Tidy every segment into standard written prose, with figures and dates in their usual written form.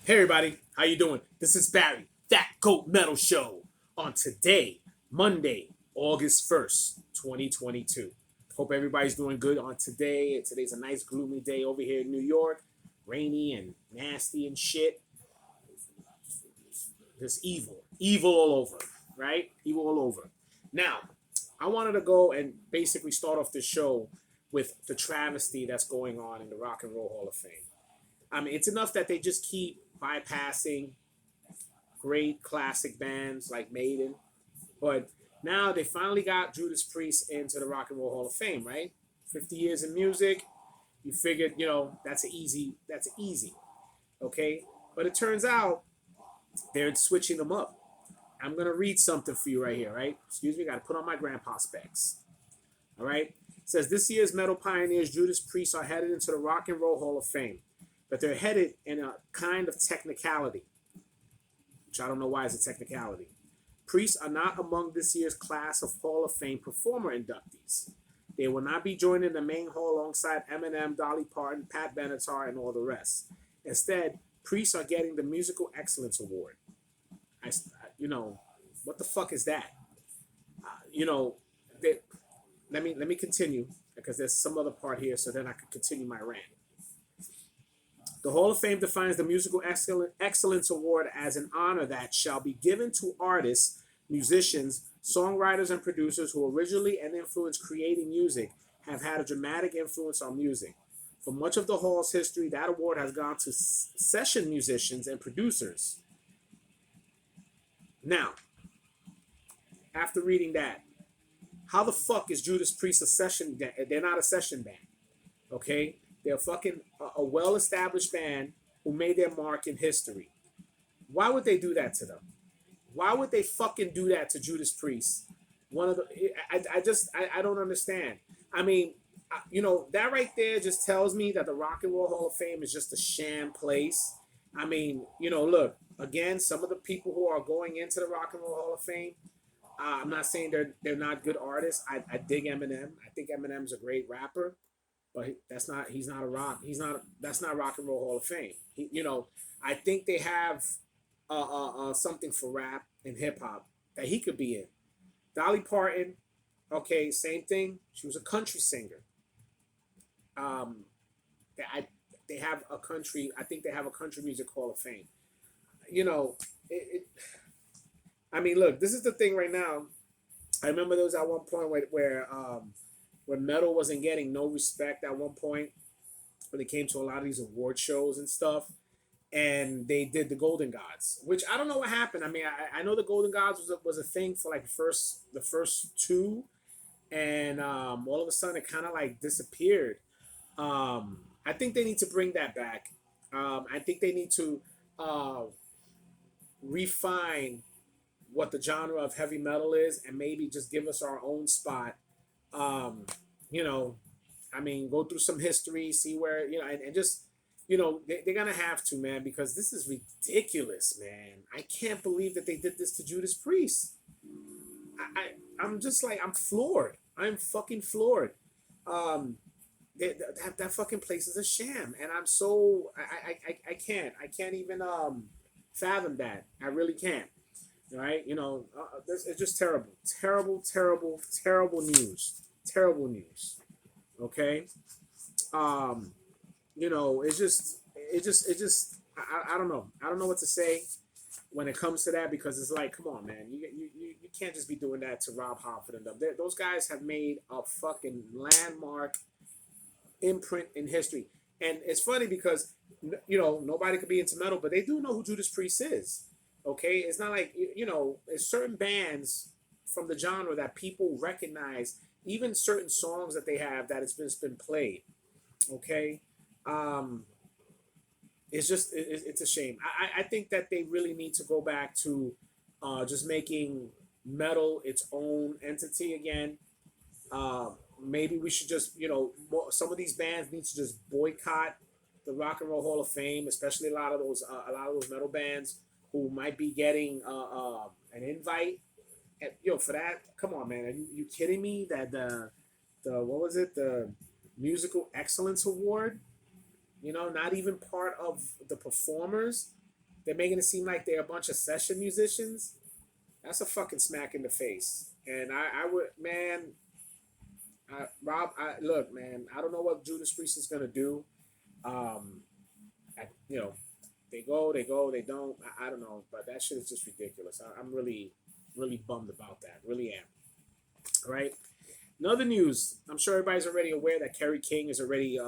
Hey everybody, how you doing? This is Barry, That Goat Metal Show. On today, Monday, August 1st, 2022. Hope everybody's doing good on today. Today's a nice gloomy day over here in New York. Rainy and nasty and shit. Just evil. Evil all over, right? Evil all over. Now, I wanted to go and basically start off the show with the travesty that's going on in the Rock and Roll Hall of Fame. I mean, it's enough that they just keep bypassing great classic bands like Maiden, but now they finally got Judas Priest into the Rock and Roll Hall of Fame, right? 50 years in music, you figured, that's easy, okay? But it turns out they're switching them up. I'm gonna read something for you right here, right? Excuse me, gotta put on my grandpa specs. All right. It says this year's metal pioneers, Judas Priest, are headed into the Rock and Roll Hall of Fame, but they're headed in a kind of technicality, which I don't know why it's a technicality. Priests are not among this year's class of Hall of Fame performer inductees. They will not be joining the main hall alongside Eminem, Dolly Parton, Pat Benatar, and all the rest. Instead, priests are getting the Musical Excellence Award. I, you know, what the fuck is that? You know, they, let me continue because there's some other part here, so then I can continue my rant. The Hall of Fame defines the Musical Excellence Award as an honor that shall be given to artists, musicians, songwriters, and producers who originally and influenced creating music have had a dramatic influence on music. For much of the Hall's history, that award has gone to session musicians and producers. Now, after reading that, how the fuck is Judas Priest a session band? They're not a session band, okay? They're fucking a well-established band who made their mark in history. Why would they do that to them? Why would they fucking do that to Judas Priest? One of the, I don't understand. I mean, that right there just tells me that the Rock and Roll Hall of Fame is just a sham place. I mean, look, again, some of the people who are going into the Rock and Roll Hall of Fame, I'm not saying they're not good artists. I dig Eminem. I think Eminem's a great rapper, but he's not a rock. That's not Rock and Roll Hall of Fame. I think they have something for rap and hip hop that he could be in. Dolly Parton, okay, same thing. She was a country singer. Um, they have a country. I think they have a country music Hall of Fame. You know, I mean, look, this is the thing right now. I remember there was at one point where metal wasn't getting no respect at one point when it came to a lot of these award shows and stuff. And they did the Golden Gods, which I don't know what happened. I mean, I know the Golden Gods was a thing for like the first two, and all of a sudden it kind of like disappeared. I think they need to bring that back. I think they need to uh, refine what the genre of heavy metal is and maybe just give us our own spot. Um, you know, I mean, go through some history, see where, and just, they're going to have to, man, because this is ridiculous, man. I can't believe that they did this to Judas Priest. I'm just like, I'm floored. I'm fucking floored. Um, that fucking place is a sham. And I'm so, I can't even fathom that. I really can't. Right? It's just terrible, terrible, terrible, terrible news. Terrible news. Okay. Um, I don't know. I don't know what to say when it comes to that because it's like, come on, man, you can't just be doing that to Rob Halford and them. Those guys have made a fucking landmark imprint in history, and it's funny because nobody could be into metal, but they do know who Judas Priest is. Okay, it's not like there's certain bands from the genre that people recognize, even certain songs that they have that it's been played. Okay, um, it's a shame. I think that they really need to go back to just making metal its own entity again. Uh, Maybe we should just some of these bands need to just boycott the Rock and Roll Hall of Fame, especially a lot of those metal bands who might be getting an invite. And, for that, come on, man, are you kidding me? That the what was it? The Musical Excellence Award, not even part of the performers. they're making it seem like they're a bunch of session musicians. That's a fucking smack in the face. And I would, man, Rob, look, man, I don't know what Judas Priest is gonna do. Um, you know, they go, they don't. I don't know, but that shit is just ridiculous. I'm really, really bummed about that. Really am. All right. Another news. I'm sure everybody's already aware that Kerry King is already,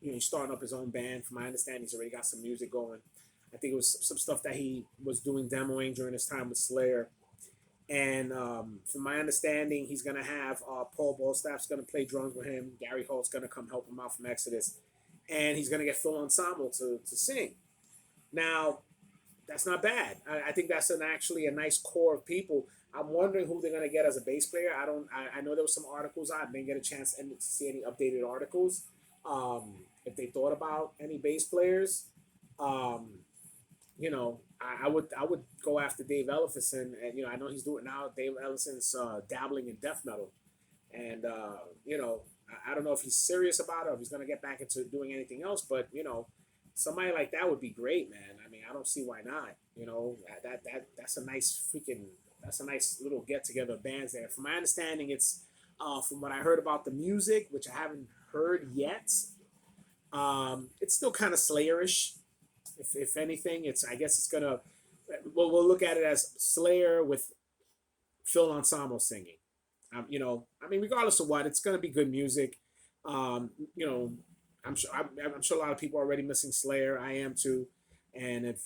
he's starting up his own band. From my understanding, he's already got some music going. I think it was some stuff that he was doing demoing during his time with Slayer. And from my understanding, he's gonna have Paul Ballstaff's gonna play drums with him. Gary Holt's gonna come help him out from Exodus, and he's gonna get Phil Ensemble to sing. Now, that's not bad. I think that's actually a nice core of people. I'm wondering who they're gonna get as a bass player. I don't. I know there was some articles. I didn't get a chance to see any updated articles. If they thought about any bass players, um, I would go after Dave Ellefson, and I know he's doing it now. Dave Ellison's dabbling in death metal, and I don't know if he's serious about it or if he's gonna get back into doing anything else. But somebody like that would be great, man. I mean, I don't see why not. That's a nice little get together of bands there. From my understanding, it's from what I heard about the music, which I haven't heard yet. It's still kind of Slayerish. If anything, I guess it's gonna. Well, we'll look at it as Slayer with Phil Ensemble singing. I mean, regardless of what, it's gonna be good music. Um, you know, I'm sure a lot of people are already missing Slayer. I am too. And if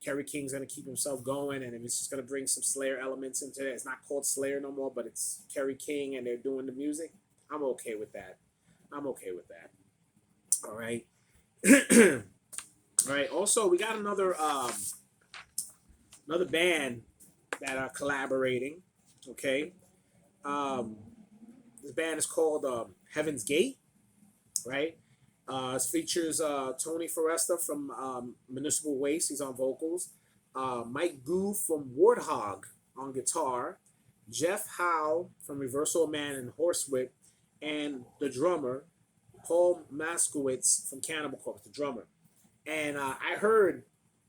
Kerry King's gonna keep himself going, and if it's just gonna bring some Slayer elements into it, it's not called Slayer no more, but it's Kerry King, and they're doing the music. I'm okay with that. I'm okay with that. All right. All right. Also, we got another band that are collaborating. Okay. Um, this band is called Heaven's Gate. Right. It features Tony Foresta from Municipal Waste. He's on vocals. Mike Goo from Warthog on guitar. Jeff Howe from Reversal Man and Horsewhip, and the drummer Paul Maskowitz from Cannibal Corpse, the drummer. And I heard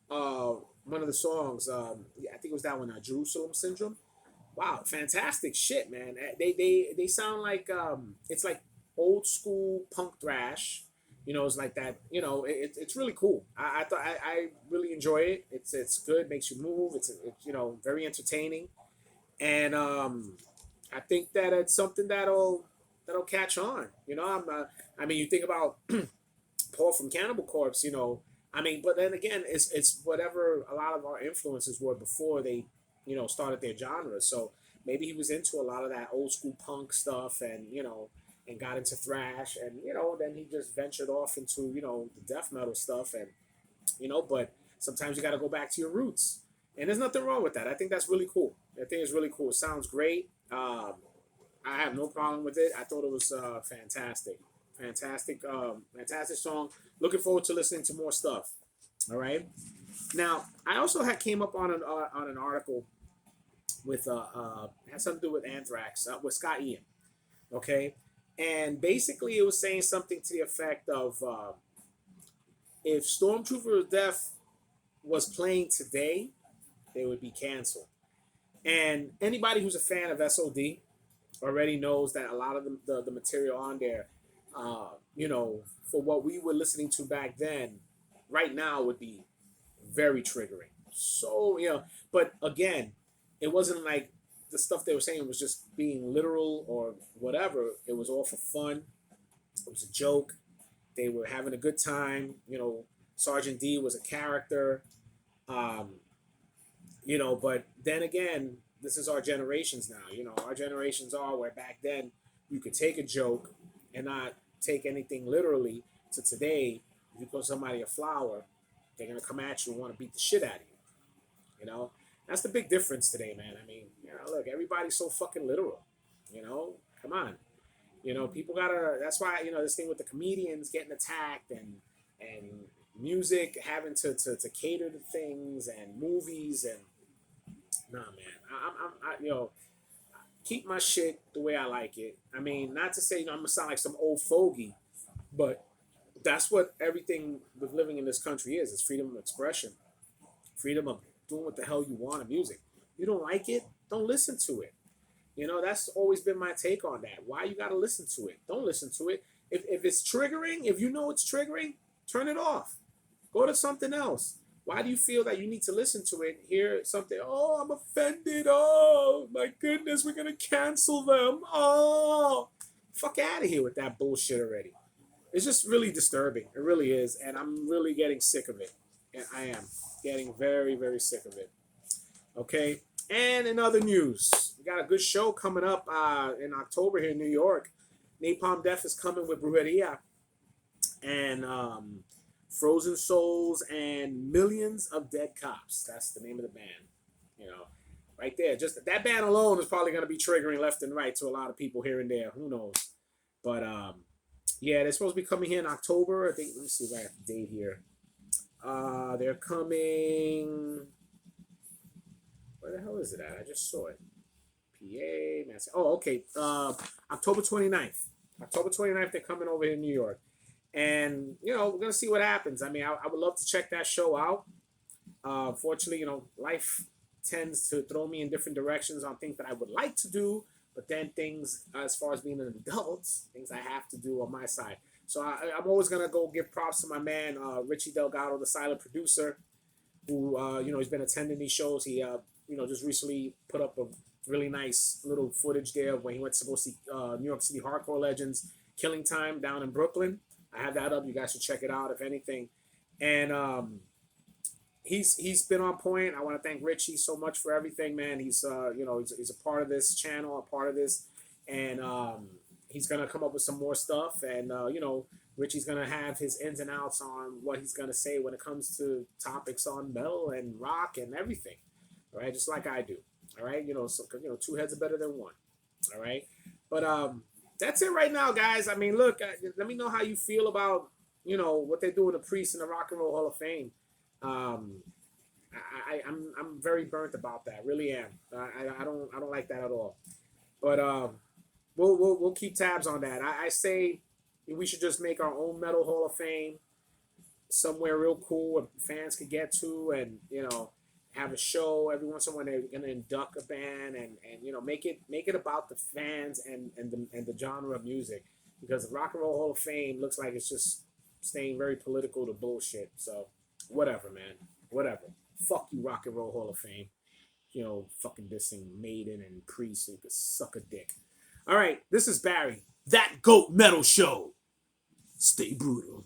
one of the songs. I think it was that one, Jerusalem Syndrome. Wow, fantastic shit, man. They sound like it's like old school punk thrash. It's like that. It's really cool. I thought I really enjoy it. It's good. Makes you move. It's very entertaining, and I think that it's something that'll catch on. I mean, you think about Paul from Cannibal Corpse. I mean, but then again, it's whatever a lot of our influences were before they started their genre. So maybe he was into a lot of that old school punk stuff, and and got into thrash, and then he just ventured off into the death metal stuff, and but sometimes you got to go back to your roots, and there's nothing wrong with that. I think that's really cool. I think it's really cool. It sounds great. I have no problem with it. I thought it was fantastic. Fantastic song. Looking forward to listening to more stuff. All right. Now, I also came up on an article with had something to do with Anthrax with Scott Ian. Okay, and basically it was saying something to the effect of if Stormtrooper of Death was playing today, they would be canceled. And anybody who's a fan of SOD already knows that a lot of the material on there, for what we were listening to back then, right now would be very triggering. So, but again, it wasn't like the stuff they were saying was just being literal or whatever. It was all for fun. It was a joke. They were having a good time. Sergeant D was a character. But then again, this is our generations now. Our generations are where back then you could take a joke and not take anything literally. To today, if you call somebody a flower, they're gonna come at you and want to beat the shit out of you. That's the big difference today, man. I mean, look, everybody's so fucking literal. Come on. People gotta. That's why this thing with the comedians getting attacked and music having to cater to things and movies and nah, man. I'm keep my shit the way I like it. I mean, not to say I'm gonna sound like some old fogey, but that's what everything with living in this country is. It's freedom of expression. freedom of doing what the hell you want in music. You don't like it, don't listen to it. That's always been my take on that. Why you got to listen to it? Don't listen to it. If it's triggering, if you know it's triggering, turn it off. Go to something else. Why do you feel that you need to listen to it, hear something? Oh, I'm offended. Oh, my goodness, we're going to cancel them. Oh, fuck out of here with that bullshit already. It's just really disturbing. It really is. And I'm really getting sick of it. And I am getting very, very sick of it. Okay. And in other news, we got a good show coming up in October here in New York. Napalm Death is coming with Brujeria and Frozen Souls and Millions of Dead Cops. That's the name of the band. Right there. Just that band alone is probably going to be triggering left and right to a lot of people here and there. Who knows? But yeah, they're supposed to be coming here in October. I think. Let me see if I have the date here. They're coming. Where the hell is it at? I just saw it. PA, Mass. Oh, okay. October 29th. October 29th, they're coming over here in New York. And, we're going to see what happens. I mean, I would love to check that show out. Fortunately, life tends to throw me in different directions on things that I would like to do, but then things, as far as being an adult, things I have to do on my side. So I'm always going to go give props to my man, Richie Delgado, the silent producer, who, he's been attending these shows. He, just recently put up a really nice little footage there when he went to go see New York City Hardcore Legends Killing Time down in Brooklyn. I have that up. You guys should check it out, if anything. And he's been on point. I want to thank Richie so much for everything, man. He's he's a part of this channel, a part of this, and he's gonna come up with some more stuff. And Richie's gonna have his ins and outs on what he's gonna say when it comes to topics on metal and rock and everything. All right, just like I do. All right, so two heads are better than one. All right, but that's it right now, guys. I mean, look, let me know how you feel about what they do with the Priest in the Rock and Roll Hall of Fame. I'm very burnt about that. Really am. I don't like that at all. But we'll keep tabs on that. I say we should just make our own Metal Hall of Fame somewhere real cool where fans could get to, and have a show every once in a while. They're gonna induct a band and make it about the fans and the genre of music, because the Rock and Roll Hall of Fame looks like it's just staying very political to bullshit. So whatever, man. Whatever. Fuck you, Rock and Roll Hall of Fame. Fucking dissing Maiden and Priest so you could suck a dick. All right, this is Barry. That Goat Metal Show. Stay brutal.